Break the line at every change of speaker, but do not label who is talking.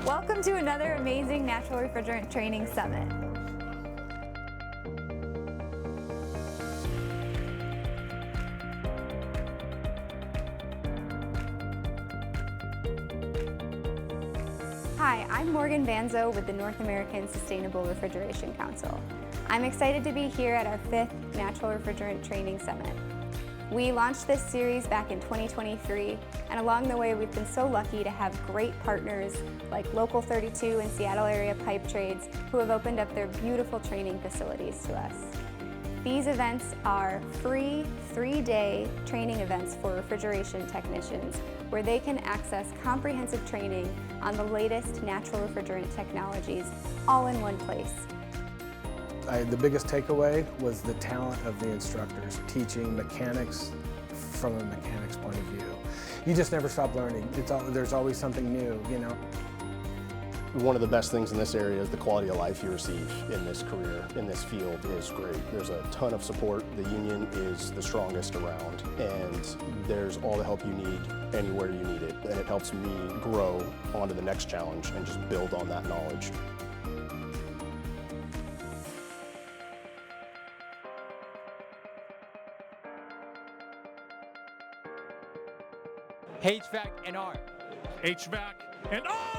Welcome to another amazing Natural Refrigerant Training Summit. Hi, I'm Morgan Vanzo with the North American Sustainable Refrigeration Council. I'm excited to be here at our 5th Natural Refrigerant Training Summit. We launched this series back in 2023, and along the way we've been so lucky to have great partners like Local 32 and Seattle Area Pipe Trades who have opened up their beautiful training facilities to us. These events are free 3-day training events for refrigeration technicians where they can access comprehensive training on the latest natural refrigerant technologies all in one place.
The biggest takeaway was the talent of the instructors teaching mechanics from a mechanic's point of view. You just never stop learning. There's always something new, you know.
One of the best things in this area is the quality of life you receive in this career, in this field is great. There's a ton of support. The union is the strongest around, and there's all the help you need anywhere you need it. And it helps me grow onto the next challenge and just build on that knowledge.
HVAC and R.
HVAC and R!